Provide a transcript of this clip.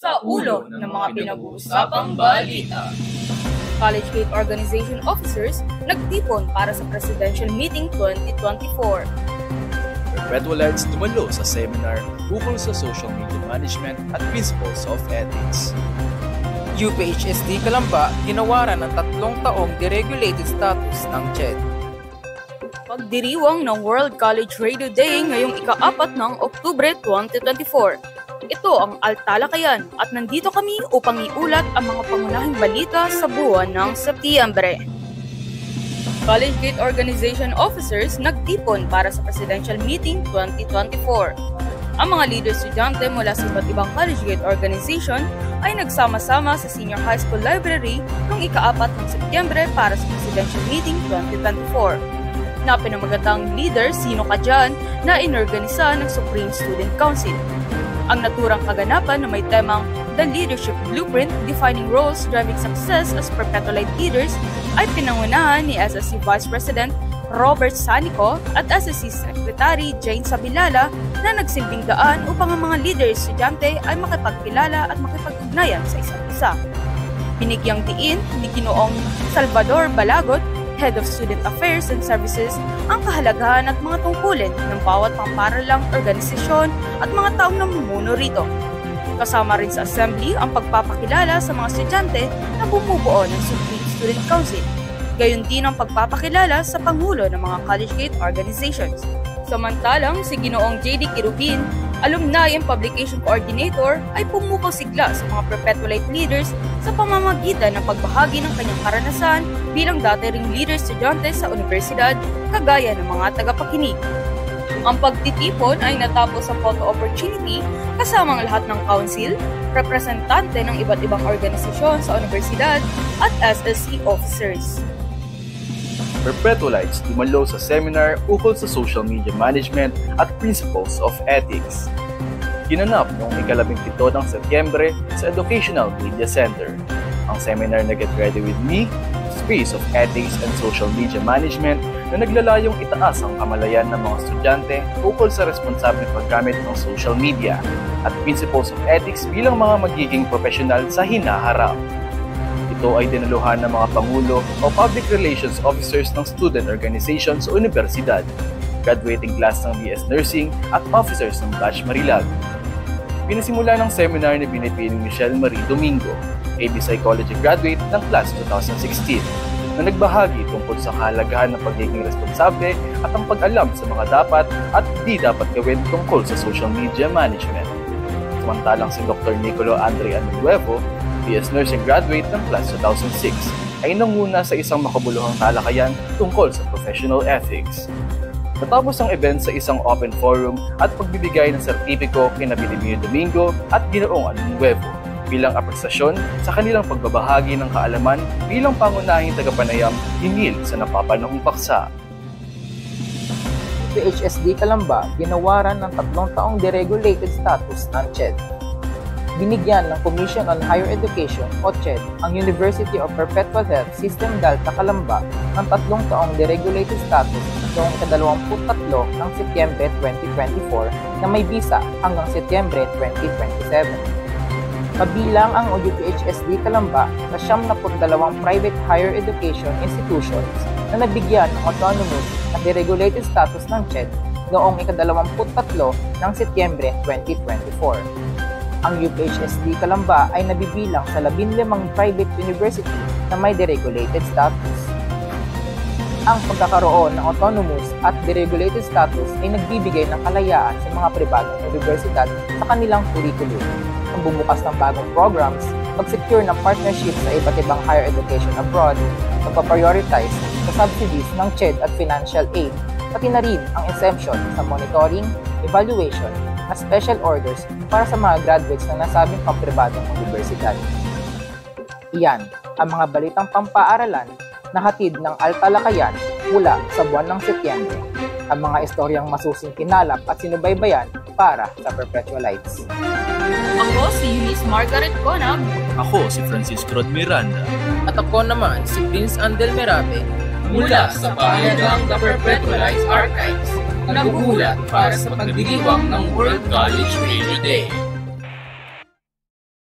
sa ulo ng mga pinag-uusapang balita. College Gate Organization officers nagtipon para sa Presidential Meeting 2024. Perpetualites dumalo sa seminar ukol sa social media management at principles of ethics. UPHSD Calamba ginawaran ng 3 taong deregulated status ng CHED. Pagdiriwang ng World College Radio Day ngayong ika-4 ng Oktubre 2024. Ito ang Altalakayan at nandito kami upang iulat ang mga pangunahing balita sa buwan ng Setyembre. College Gate Organization officers nagtipon para sa Presidential Meeting 2024. Ang mga leader estudyante mula sa iba't ibang College Gate Organization ay nagsama-sama sa Senior High School Library noong ika-4 ng Setyembre para sa Presidential Meeting 2024. Na pinamagatang leader Sino Ka Dyan na inorganisa ng Supreme Student Council. Ang naturang kaganapan na may temang The Leadership Blueprint Defining Roles Driving Success as Perpetualite Leaders ay pinangunahan ni SSC Vice President Robert Sanico at SSC Secretary Jane Sabilala na nagsilbing daan upang ang mga leader estudyante ay makipagkilala at makipag-ugnayan sa isa't isa. Binigyang diin ni Ginoong Salvador Balagot, Head of Student Affairs and Services, ang kahalagahan at mga tungkulin ng bawat pamparalang organisasyon at mga taong namumuno rito. Kasama rin sa assembly ang pagpapakilala sa mga estudyante na bumubuo ng Supreme Student Council. Gayon din ang pagpapakilala sa pangulo ng mga College Gate Organizations. Samantalang si Ginoong J.D. Kirubin, Alumni and Publication Coordinator, ay pumukol sigla sa mga Perpetualite leaders sa pamamagitan ng pagbahagi ng kanyang karanasan bilang dati ring leader estudyante sa universidad, kagaya ng mga tagapakinig. Ang pagtitipon ay natapos sa photo opportunity kasama ang lahat ng council, representante ng iba't ibang organisasyon sa universidad at SSC officers. Perpetualites dumalo sa seminar ukol sa social media management at principles of ethics. Ginanap noong ika-17 ng Setyembre sa Educational Media Center. Ang seminar na Get Ready With Me, Space of Ethics and Social Media Management na naglalayong itaas ang kamalayan ng mga estudyante ukol sa responsableng paggamit ng social media at principles of ethics bilang mga magiging profesional sa hinaharap. Ito ay dinaluhan ng mga pangulo o public relations officers ng student organizations sa universidad, graduating class ng BS Nursing at officers ng Batch Marilag. Pinasimula ng seminar ni binipining Michelle Marie Domingo, AB Psychology graduate ng class 2016, na nagbahagi tungkol sa kahalagahan ng pagiging responsable at ang pag-alam sa mga dapat at di dapat gawin tungkol sa social media management. Samantalang si Dr. Nicolo Andre Anuevo, BS Nursing graduate ng class 2006, ay nanguna sa isang makabuluhang talakayan tungkol sa professional ethics. Natapos ang event sa isang open forum at pagbibigay ng sertipiko kina Bidimio Domingo at Ginoong Anuevo bilang apresiasyon sa kanilang pagbabahagi ng kaalaman bilang pangunahing tagapanayam hinggil sa napapanahong paksa. UPHSD Calamba ginawaran ng 3 taong deregulated status ng CHED. Binigyan ng Commission on Higher Education o CHED ang University of Perpetual Health System Delta Calamba ng 3 taong deregulated status noong ika-23 ng Setyembre 2024 na may visa hanggang Setyembre 2027. Kabilang ang UPHSD Calamba sa 72 private higher education institutions na nabigyan ng autonomous at deregulated status ng CHED noong ika-23 ng Setyembre 2024. Ang UPHSD Calamba ay nabibilang sa 15 private university na may deregulated status. Ang pagkakaroon ng autonomous at deregulated status ay nagbibigay ng kalayaan sa mga pribadong universidad sa kanilang curriculum, ang bumukas ng bagong programs, mag-secure ng partnerships sa iba't ibang higher education abroad, magpa-prioritize sa subsidies ng CHED at financial aid, pati na rin ang exemption sa monitoring, evaluation, na special orders para sa mga graduates ng nasabing pampribadong universidad. Iyan ang mga balitang pampaaralan na hatid ng Altalakayan mula sa buwan ng Setyembre. Ang mga istoryang masusing kinalap at sinubaybayan para sa Perpetualites. Ako si Eunice Margaret Conab. Ako si Francisco Rod Miranda. At ako naman si Prince Andel Merabe. Mula sa pahayagang The Perpetualites Archives, nagugulat para sa pagdiriwang ng World College Radio Day.